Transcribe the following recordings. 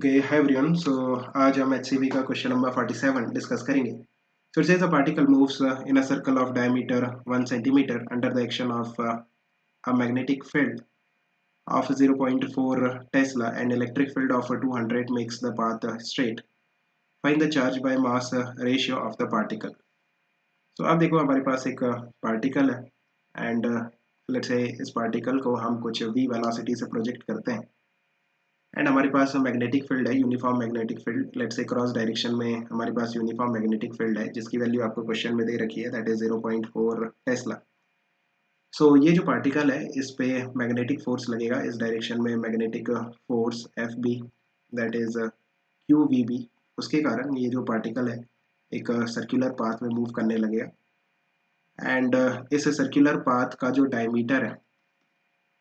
Okay hi everyone so आज हम HCV का क्वेश्चन नंबर 47 डिस्कस करेंगे. So it says a particle moves in a circle of diameter 1 centimeter under the action of a magnetic field of 0.4 Tesla and electric field of 200 makes the path straight. Find the charge by mass ratio of the particle. So अब देखो हमारे पास एक particle है and let's say इस particle को हम कुछ v velocity से प्रोजेक्ट करते हैं एंड हमारे पास मैग्नेटिक फील्ड है, uniform magnetic field. Let's say cross direction में हमारे पास यूनिफॉर्म मैग्नेटिक फील्ड है जिसकी वैल्यू आपको क्वेश्चन में दे रखी है, दैट इज 0.4 टेस्ला. सो ये जो पार्टिकल है इस पे मैग्नेटिक फोर्स लगेगा, इस डायरेक्शन में magnetic force F B that is q we B. उसके कारण ये जो पार्टिकल है एक सर्कुलर पाथ में मूव करने लगेगा एंड इस सर्कुलर पाथ का जो डायमीटर है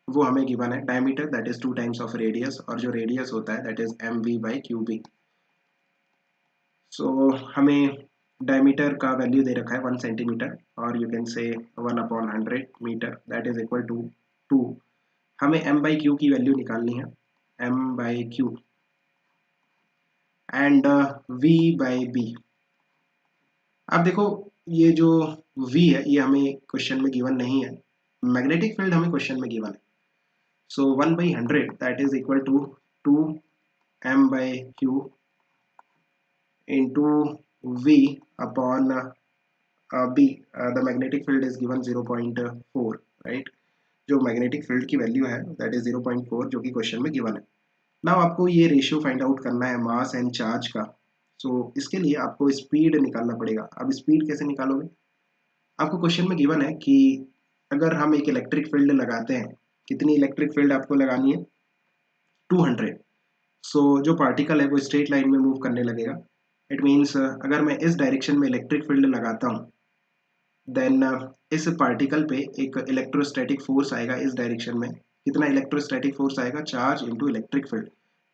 वो हमें गिवन है. Diameter that is 2 times of radius और जो रेडियस होता है that is M V by Q B. So हमें डायमीटर का वैल्यू दे रखा है 1 सेंटीमीटर और you can say 1/100 metre that is equal to 2. हमें m बाई क्यू की वैल्यू निकालनी है, m by q and v by b. अब देखो ये जो v है ये हमें क्वेश्चन में गिवन नहीं है, मैग्नेटिक फील्ड हमें क्वेश्चन में गिवन है. So 1/100 that is equal to 2 m by q into v upon b. The magnetic field is given 0.4, right? जो मैग्नेटिक फील्ड की वैल्यू है दैट इज 0.4 जो कि क्वेश्चन में गिवन है. नाउ आपको ये रेशियो फाइंड आउट करना है मास एंड चार्ज का. सो इसके लिए आपको स्पीड निकालना पड़ेगा. अब स्पीड कैसे निकालोगे? आपको क्वेश्चन में गिवन है कि अगर हम एक इलेक्ट्रिक फील्ड लगाते हैं, कितनी इलेक्ट्रिक फील्ड आपको लगानी है? 200. सो जो पार्टिकल है वो स्ट्रेट लाइन में मूव करने लगेगा. इट मीन्स अगर मैं इस डायरेक्शन में इलेक्ट्रिक फील्ड लगाता हूँ देन इस पार्टिकल पे एक इलेक्ट्रोस्टैटिक फोर्स आएगा इस डायरेक्शन में. कितना इलेक्ट्रोस्टैटिक फोर्स आएगा? Charge into electric field.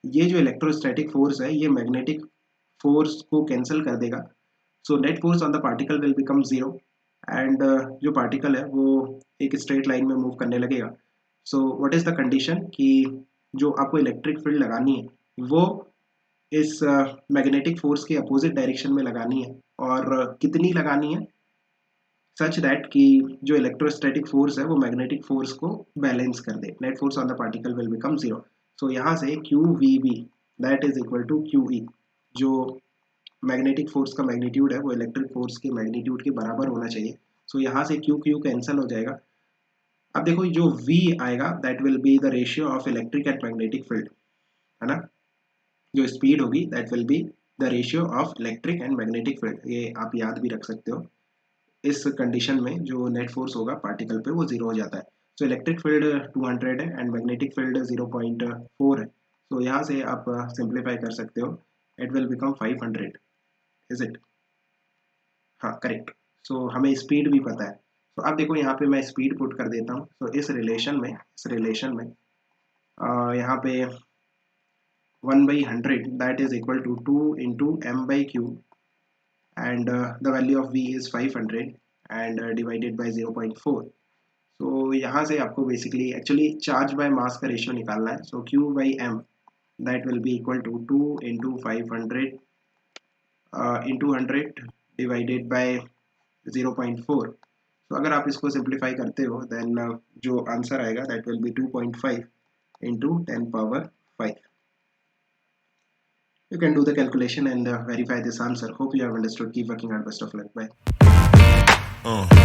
ये जो इलेक्ट्रोस्टैटिक फोर्स है ये मैग्नेटिक फोर्स को कैंसिल कर देगा. So net force on the particle will become zero and जो पार्टिकल है वो एक स्ट्रेट लाइन में मूव करने लगेगा. So what is the condition कि जो आपको इलेक्ट्रिक फील्ड लगानी है वो इस मैग्नेटिक फोर्स के अपोजिट डायरेक्शन में लगानी है और कितनी लगानी है? सच दैट कि जो इलेक्ट्रोस्टैटिक फोर्स है वो मैग्नेटिक फोर्स को बैलेंस कर दे. Net force on the particle will become zero. So यहाँ से Q we B that is equal to Q E. जो मैग्नेटिक फोर्स का मैग्नीट्यूड है वो इलेक्ट्रिक फोर्स के मैग्नीट्यूड के बराबर होना चाहिए. सो यहाँ से क्यू क्यू कैंसिल हो जाएगा. अब देखो जो V आएगा that will be the ratio of electric and magnetic field, है ना? जो स्पीड होगी that will be the ratio of electric and magnetic field. ये आप याद भी रख सकते हो. इस कंडीशन में जो नेट फोर्स होगा पार्टिकल पे वो जीरो हो जाता है. सो इलेक्ट्रिक फील्ड 200 है एंड मैग्नेटिक फील्ड 0.4 है. सो यहाँ से आप सिंप्लीफाई कर सकते हो. It will become 500. Is it? हाँ करेक्ट. सो हमें स्पीड भी पता है. तो अब देखो यहाँ पे मैं स्पीड पुट कर देता हूँ. तो इस रिलेशन में यहाँ पे 1/100 that is equal to 2 into m by q and the value of v is 500 and divided by 0.4. So यहाँ से आपको basically actually charge by mass का रेशियो निकालना है. So q by m that will be equal to 2 into 500 into 100 divided by 0.4. तो अगर आप इसको सिंप्लीफाई करते हो देन जो आंसर आएगा that will B 2.5 into 10 power 5. You can do the calculation and verify this answer. Hope you have understood. Keep working hard. Best of luck. Bye.